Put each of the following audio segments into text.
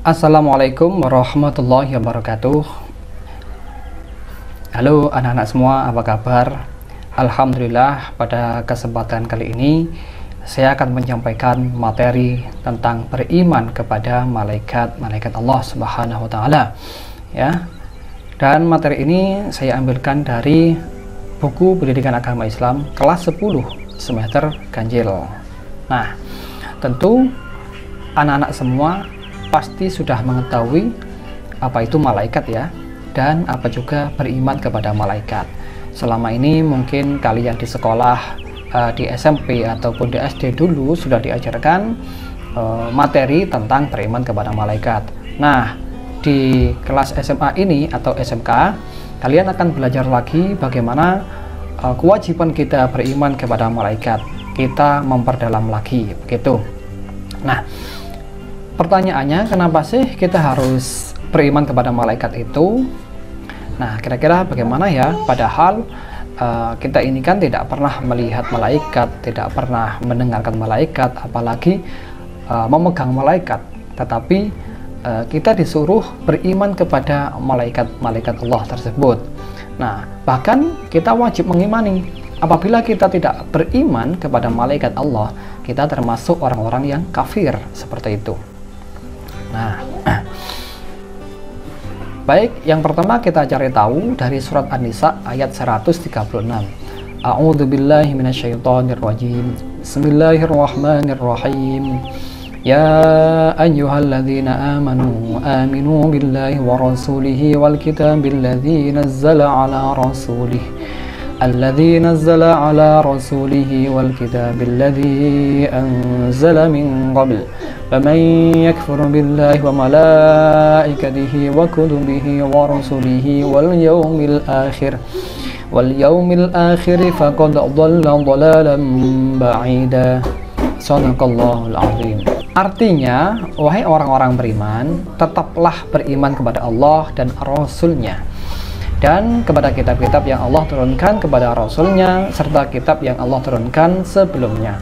Assalamualaikum warahmatullahi wabarakatuh. Halo anak-anak semua, apa kabar? Alhamdulillah, pada kesempatan kali ini saya akan menyampaikan materi tentang beriman kepada malaikat Allah Subhanahu wa taala. Ya. Dan materi ini saya ambilkan dari buku Pendidikan Agama Islam kelas 10 semester ganjil. Nah, tentu anak-anak semua pasti sudah mengetahui apa itu malaikat ya, dan apa juga beriman kepada malaikat. Selama ini mungkin kalian di sekolah, di SMP ataupun di SD dulu sudah diajarkan materi tentang beriman kepada malaikat. Nah, di kelas SMA ini atau SMK, kalian akan belajar lagi bagaimana kewajiban kita beriman kepada malaikat. Kita memperdalam lagi, begitu. Nah, pertanyaannya, kenapa sih kita harus beriman kepada malaikat itu? Nah, kira-kira bagaimana ya? Padahal kita ini kan tidak pernah melihat malaikat, tidak pernah mendengarkan malaikat, apalagi memegang malaikat. Tetapi kita disuruh beriman kepada malaikat Allah tersebut. Nah, bahkan kita wajib mengimani. Apabila kita tidak beriman kepada malaikat Allah, kita termasuk orang-orang yang kafir, seperti itu. Nah, baik, yang pertama kita cari tahu dari surat An-Nisa ayat 136. A'udzubillahi minasyaitonirrajim. Bismillahirrahmanirrahim. Ya ayyuhalladzina amanu aminu billahi wa rasulihi wal kitabil ladzi nazzala ala rasulihi الذي نزل على رسوله والكتاب الذي أنزل من قبل فمن يكفر بالله وملائكته وكتبه ورسله واليوم الآخر فقد ضل ضلالا بعيدا. Shadaqallahul azim. Artinya, wahai orang-orang beriman, tetaplah beriman kepada Allah dan Rasul-Nya, dan kepada kitab-kitab yang Allah turunkan kepada Rasul-Nya, serta kitab yang Allah turunkan sebelumnya.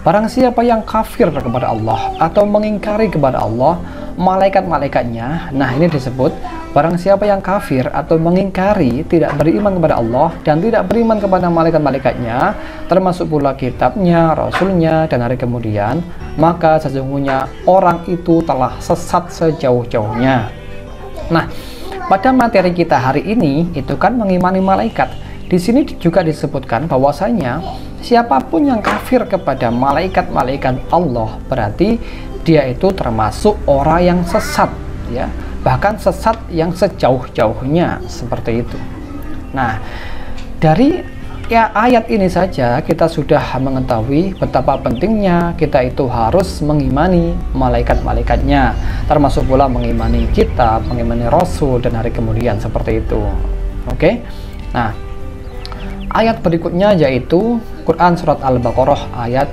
Barang siapa yang kafir kepada Allah atau mengingkari kepada Allah, malaikat-malaikatnya, nah ini disebut, barang siapa yang kafir atau mengingkari, tidak beriman kepada Allah dan tidak beriman kepada malaikat-malaikatnya, termasuk pula kitabnya, Rasul-Nya, dan hari kemudian, maka sesungguhnya orang itu telah sesat sejauh-jauhnya. Nah, pada materi kita hari ini itu kan mengimani malaikat. Di sini juga disebutkan bahwasanya siapapun yang kafir kepada malaikat-malaikat Allah, berarti dia itu termasuk orang yang sesat ya, bahkan sesat yang sejauh-jauhnya, seperti itu. Nah, dari ayat ini saja kita sudah mengetahui betapa pentingnya kita itu harus mengimani malaikat-malaikatnya, termasuk pula mengimani kitab, mengimani Rasul dan hari kemudian, seperti itu. Oke. Nah, ayat berikutnya yaitu Quran surat Al-Baqarah ayat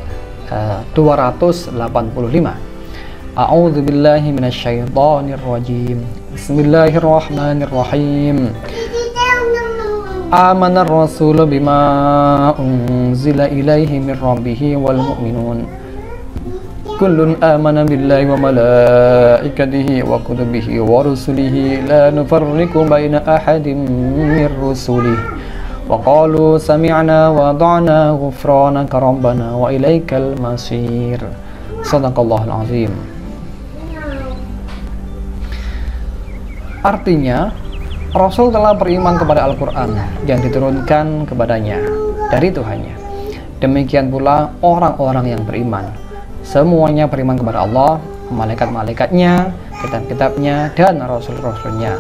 285. A'udzubillahi minasyaitonirrajim. Bismillahirrahmanirrahim. Amanar Rasul bima unzila ilaihi min rabbih wal mu'minun kullun amana billahi wa malaikatihi wa kutubihi wa rusulihi la nufarriqu baina ahadin min rusulihi wa qalu sami'na wa ata'na ghufranaka rabbana wa ilaikal masir. Shadaqallahul azim. Artinya, Rasul telah beriman kepada Al-Quran yang diturunkan kepadanya dari Tuhannya. Demikian pula orang-orang yang beriman. Semuanya beriman kepada Allah, malaikat-malaikatnya, kitab-kitabnya, dan Rasul-Rasulnya.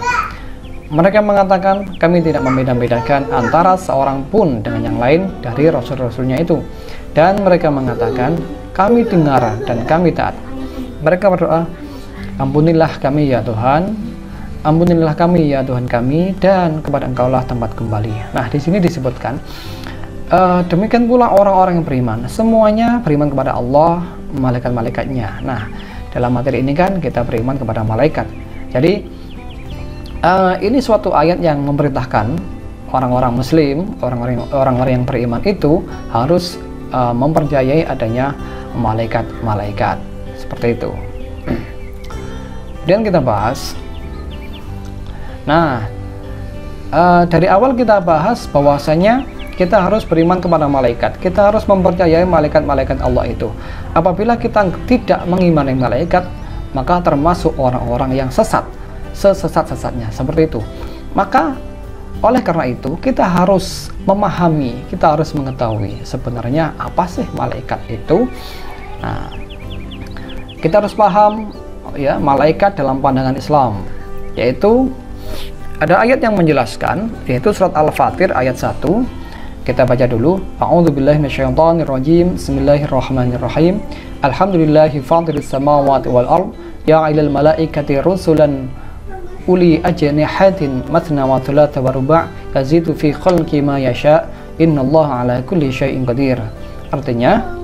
Mereka mengatakan, kami tidak membeda-bedakan antara seorang pun dengan yang lain dari Rasul-Rasulnya itu. Dan mereka mengatakan, kami dengar dan kami taat. Mereka berdoa, ampunilah kami ya Tuhan, ampunilah kami ya Tuhan kami, dan kepada Engkaulah tempat kembali. Nah, di sini disebutkan demikian pula orang-orang yang beriman, semuanya beriman kepada Allah, malaikat-malaikatnya. Nah, dalam materi ini kan kita beriman kepada malaikat. Jadi ini suatu ayat yang memerintahkan orang-orang muslim, orang-orang yang beriman itu harus mempercayai adanya malaikat-malaikat, seperti itu. Kemudian kita bahas. Nah, dari awal kita bahas bahwasanya kita harus beriman kepada malaikat. Kita harus mempercayai malaikat-malaikat Allah itu. Apabila kita tidak mengimani malaikat, maka termasuk orang-orang yang sesat, sesat-sesatnya seperti itu. Maka oleh karena itu kita harus memahami, kita harus mengetahui sebenarnya apa sih malaikat itu. Nah, kita harus paham ya malaikat dalam pandangan Islam, yaitu ada ayat yang menjelaskan, yaitu surat Al-Fatir ayat 1. Kita baca dulu. A'udzubillahi minasyaitonirrajim. Bismillahirrahmanirrahim. Alhamdulillahi fatiris samawati wal ard, ja'ilal malaikati rusulan uli ajnihatin mathna wa thulatha wa ruba' yazidu fi khalqi ma yasha' innallaha ala kulli syai'in qadir. Artinya,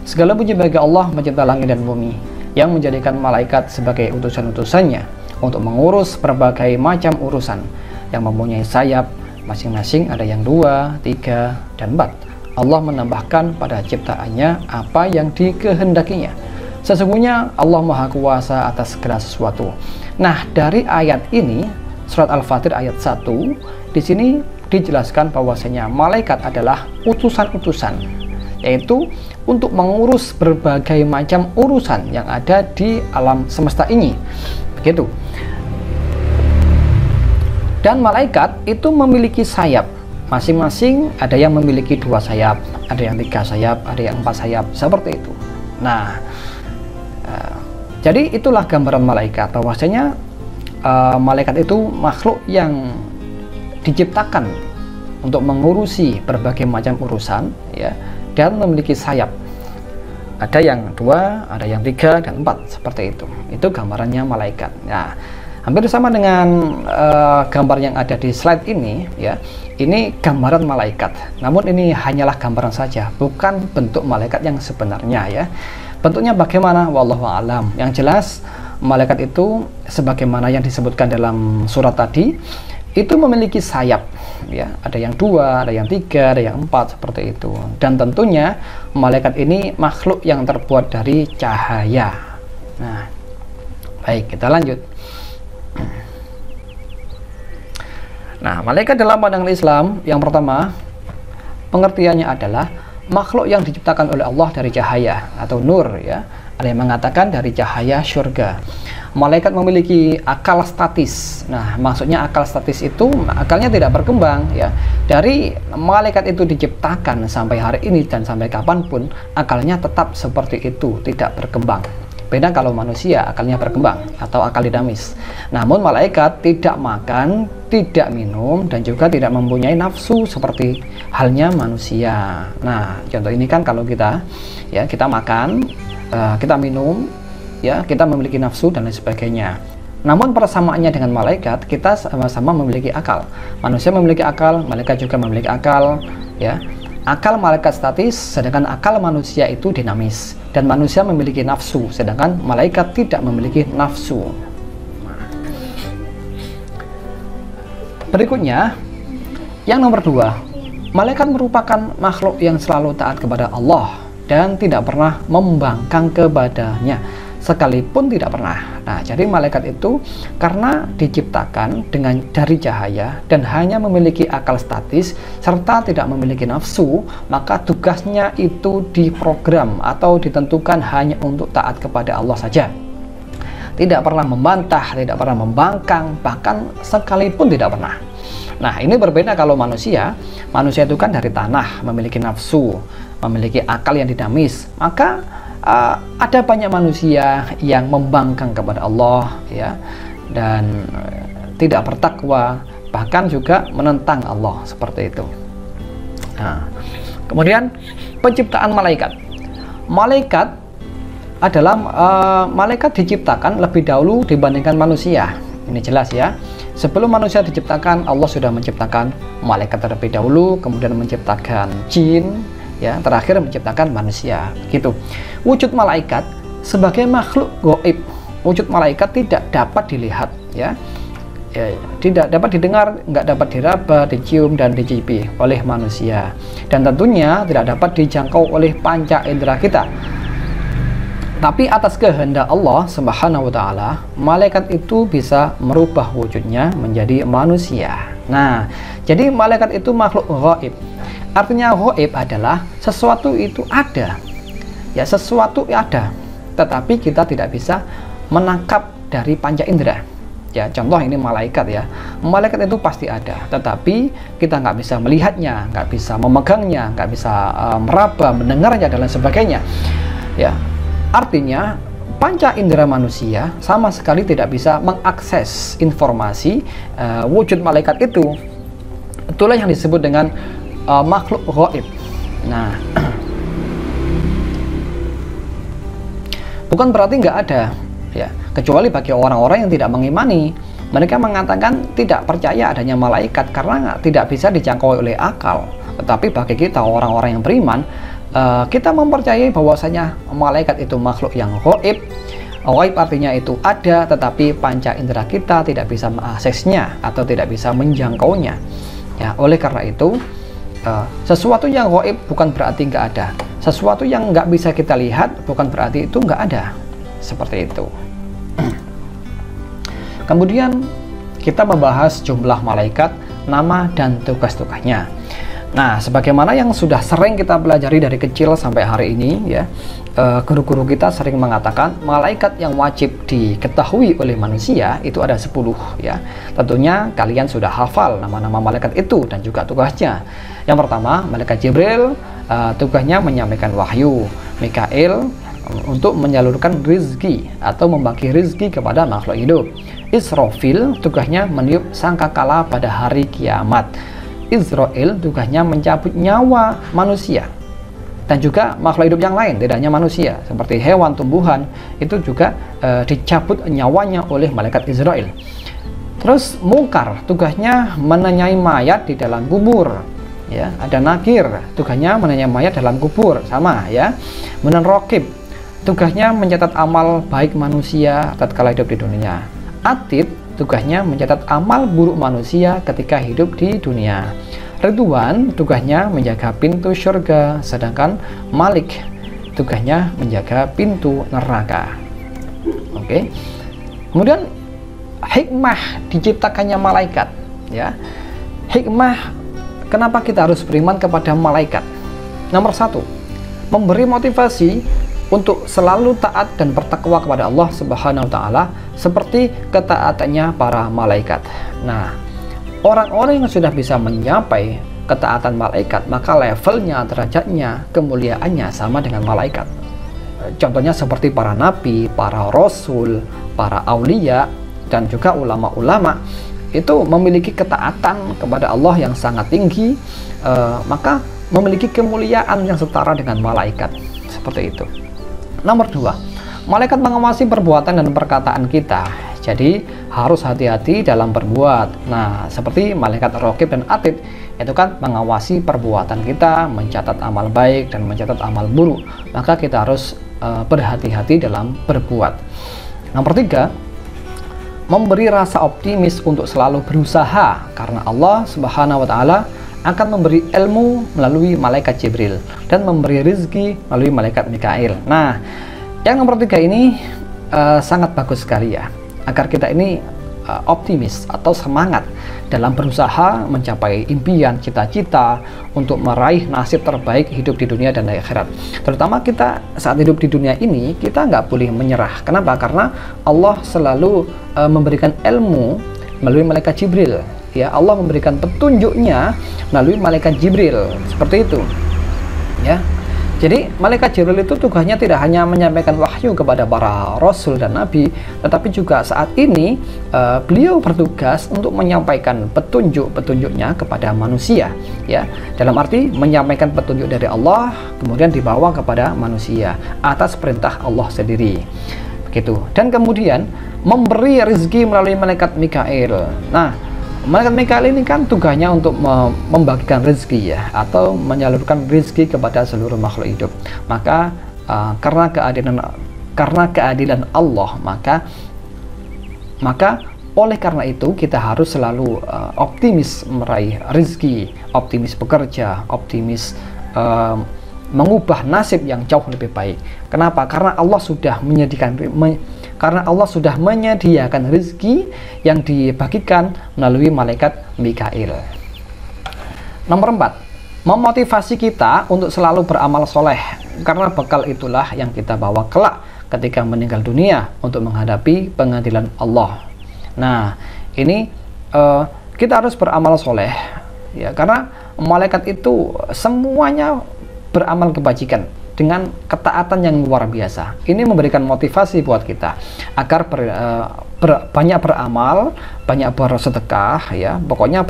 segala puji bagi Allah pencipta langit dan bumi, yang menjadikan malaikat sebagai utusan-utusannya untuk mengurus berbagai macam urusan, yang mempunyai sayap masing-masing, ada yang 2, 3, dan 4. Allah menambahkan pada ciptaannya apa yang dikehendakinya. Sesungguhnya Allah Maha Kuasa atas segala sesuatu. Nah, dari ayat ini, surat Al-Fatir ayat 1, di sini dijelaskan bahwasanya malaikat adalah utusan-utusan, yaitu untuk mengurus berbagai macam urusan yang ada di alam semesta ini. Begitu. Dan malaikat itu memiliki sayap. Masing-masing ada yang memiliki 2 sayap, ada yang 3 sayap, ada yang 4 sayap, seperti itu. Nah, jadi itulah gambaran malaikat, bahwasanya malaikat itu makhluk yang diciptakan untuk mengurusi berbagai macam urusan, ya, dan memiliki sayap. Ada yang 2, ada yang 3, dan 4, seperti itu. Itu gambarannya malaikat. Nah, hampir sama dengan gambar yang ada di slide ini, ya. Ini gambaran malaikat. Namun ini hanyalah gambaran saja, bukan bentuk malaikat yang sebenarnya, ya. Bentuknya bagaimana? Wallahu a'lam. Yang jelas, malaikat itu sebagaimana yang disebutkan dalam surat tadi, itu memiliki sayap, ya. Ada yang 2, ada yang 3, ada yang 4, seperti itu. Dan tentunya malaikat ini makhluk yang terbuat dari cahaya. Nah, baik, kita lanjut. Nah, malaikat dalam pandangan Islam yang pertama, pengertiannya adalah makhluk yang diciptakan oleh Allah dari cahaya atau nur, ya. Ada yang mengatakan dari cahaya surga. Malaikat memiliki akal statis. Nah, maksudnya akal statis itu akalnya tidak berkembang, ya. Dari malaikat itu diciptakan sampai hari ini dan sampai kapanpun akalnya tetap seperti itu, tidak berkembang. Beda kalau manusia akalnya berkembang atau akal dinamis. Namun malaikat tidak makan, tidak minum, dan juga tidak mempunyai nafsu seperti halnya manusia. Nah, contoh ini kan kalau kita, ya, kita makan, kita minum, ya, kita memiliki nafsu dan lain sebagainya. Namun persamaannya dengan malaikat, kita sama-sama memiliki akal. Manusia memiliki akal, malaikat juga memiliki akal, ya. Akal malaikat statis, sedangkan akal manusia itu dinamis. Dan manusia memiliki nafsu, sedangkan malaikat tidak memiliki nafsu. Berikutnya, yang nomor 2, malaikat merupakan makhluk yang selalu taat kepada Allah dan tidak pernah membangkang kepadanya, sekalipun tidak pernah. Nah, jadi malaikat itu karena diciptakan dari cahaya dan hanya memiliki akal statis serta tidak memiliki nafsu, maka tugasnya itu diprogram atau ditentukan hanya untuk taat kepada Allah saja. Tidak pernah membantah, tidak pernah membangkang, bahkan sekalipun tidak pernah. Nah, ini berbeda kalau manusia. Manusia itu kan dari tanah, memiliki nafsu, memiliki akal yang dinamis. Maka ada banyak manusia yang membangkang kepada Allah, ya, dan tidak bertakwa, bahkan juga menentang Allah, seperti itu. Nah, kemudian penciptaan malaikat. Malaikat adalah malaikat diciptakan lebih dahulu dibandingkan manusia. Ini jelas, ya. Sebelum manusia diciptakan, Allah sudah menciptakan malaikat terlebih dahulu, kemudian menciptakan jin, ya, terakhir menciptakan manusia. Gitu. Wujud malaikat sebagai makhluk gaib. Wujud malaikat tidak dapat dilihat, ya. Tidak dapat didengar, nggak dapat diraba, dicium, dan dicicipi oleh manusia. Dan tentunya tidak dapat dijangkau oleh panca indera kita. Tapi atas kehendak Allah Subhanahu wa taala, malaikat itu bisa merubah wujudnya menjadi manusia. Nah, jadi malaikat itu makhluk ghaib. Artinya ghaib adalah sesuatu itu ada. Ya, sesuatu ada, tetapi kita tidak bisa menangkap dari panca indera. Ya, contoh ini malaikat ya. Malaikat itu pasti ada, tetapi kita nggak bisa melihatnya, nggak bisa memegangnya, nggak bisa meraba, mendengarnya dan lain sebagainya. Ya, artinya panca indera manusia sama sekali tidak bisa mengakses informasi wujud malaikat itu. Itulah yang disebut dengan makhluk ghaib. Nah, bukan berarti nggak ada, ya, kecuali bagi orang-orang yang tidak mengimani. Mereka mengatakan tidak percaya adanya malaikat karena tidak bisa dijangkau oleh akal. Tetapi bagi kita orang-orang yang beriman, kita mempercayai bahwasanya malaikat itu makhluk yang ghaib. Ghaib artinya itu ada, tetapi panca indera kita tidak bisa mengaksesnya atau tidak bisa menjangkaunya. Ya, oleh karena itu, sesuatu yang ghaib bukan berarti nggak ada. Sesuatu yang nggak bisa kita lihat bukan berarti itu nggak ada. Seperti itu. Kemudian kita membahas jumlah malaikat, nama dan tugas-tugasnya. Nah, sebagaimana yang sudah sering kita pelajari dari kecil sampai hari ini, ya, guru-guru kita sering mengatakan malaikat yang wajib diketahui oleh manusia itu ada 10, ya. Tentunya kalian sudah hafal nama-nama malaikat itu dan juga tugasnya. Yang pertama, malaikat Jibril, tugasnya menyampaikan wahyu. Mikail untuk menyalurkan rizki atau membagi rizki kepada makhluk hidup. Israfil tugasnya meniup sangkakala pada hari kiamat. Israel tugasnya mencabut nyawa manusia dan juga makhluk hidup yang lain, tidak hanya manusia, seperti hewan, tumbuhan, itu juga dicabut nyawanya oleh malaikat Israel. Terus Munkar tugasnya menanyai mayat di dalam kubur, ya. Ada Nakir tugasnya menanyai mayat dalam kubur, sama, ya. Kemudian Raqib tugasnya mencatat amal baik manusia tatkala hidup di dunia. Atid tugasnya mencatat amal buruk manusia ketika hidup di dunia. Ridwan tugasnya menjaga pintu surga, sedangkan Malik tugasnya menjaga pintu neraka. Oke. Kemudian hikmah diciptakannya malaikat, ya. Hikmah kenapa kita harus beriman kepada malaikat? Nomor 1, memberi motivasi untuk selalu taat dan bertakwa kepada Allah Subhanahu wa taala seperti ketaatannya para malaikat. Nah, orang-orang yang sudah bisa mencapai ketaatan malaikat, maka levelnya, derajatnya, kemuliaannya sama dengan malaikat. Contohnya seperti para nabi, para rasul, para aulia, dan juga ulama-ulama itu memiliki ketaatan kepada Allah yang sangat tinggi, maka memiliki kemuliaan yang setara dengan malaikat. Seperti itu. Nomor 2, malaikat mengawasi perbuatan dan perkataan kita. Jadi harus hati-hati dalam berbuat. Nah, seperti malaikat Raqib dan Atid itu kan mengawasi perbuatan kita, mencatat amal baik dan mencatat amal buruk. Maka kita harus berhati-hati dalam berbuat. Nomor 3, memberi rasa optimis untuk selalu berusaha karena Allah Subhanahu wa taala akan memberi ilmu melalui malaikat Jibril dan memberi rezeki melalui malaikat Mikail. Nah, yang nomor 3 ini sangat bagus sekali, ya, agar kita ini optimis atau semangat dalam berusaha mencapai impian, cita-cita untuk meraih nasib terbaik hidup di dunia dan akhirat. Terutama kita saat hidup di dunia ini, kita nggak boleh menyerah. Kenapa? Karena Allah selalu memberikan ilmu melalui malaikat Jibril. Ya, Allah memberikan petunjuknya melalui malaikat Jibril, seperti itu, ya. Jadi malaikat Jibril itu tugasnya tidak hanya menyampaikan wahyu kepada para rasul dan nabi, tetapi juga saat ini beliau bertugas untuk menyampaikan petunjuknya kepada manusia, ya. Dalam arti menyampaikan petunjuk dari Allah kemudian dibawa kepada manusia atas perintah Allah sendiri, begitu. Dan kemudian memberi rezeki melalui malaikat Mikail. Nah, malaikat Mikail ini kan tugasnya untuk membagikan rezeki, ya, atau menyalurkan rezeki kepada seluruh makhluk hidup. Maka karena keadilan Allah, maka oleh karena itu kita harus selalu optimis meraih rezeki, optimis bekerja, optimis mengubah nasib yang jauh lebih baik. Kenapa? Karena Allah sudah menyediakan rezeki yang dibagikan melalui malaikat Mikail. Nomor 4, memotivasi kita untuk selalu beramal soleh, karena bekal itulah yang kita bawa kelak ketika meninggal dunia untuk menghadapi pengadilan Allah. Nah, ini kita harus beramal soleh, ya, karena malaikat itu semuanya beramal kebajikan dengan ketaatan yang luar biasa. Ini memberikan motivasi buat kita agar banyak beramal, banyak bersedekah, ya, pokoknya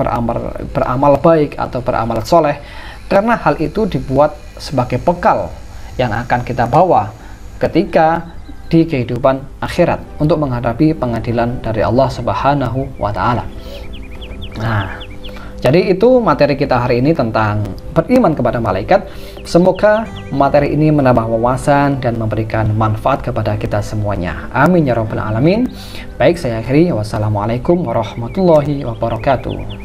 beramal baik atau beramal soleh, karena hal itu dibuat sebagai bekal yang akan kita bawa ketika di kehidupan akhirat untuk menghadapi pengadilan dari Allah Subhanahu wa Ta'ala. Nah, jadi itu materi kita hari ini tentang beriman kepada malaikat. Semoga materi ini menambah wawasan dan memberikan manfaat kepada kita semuanya. Amin ya rabbal alamin. Baik, saya akhiri. Wassalamualaikum warahmatullahi wabarakatuh.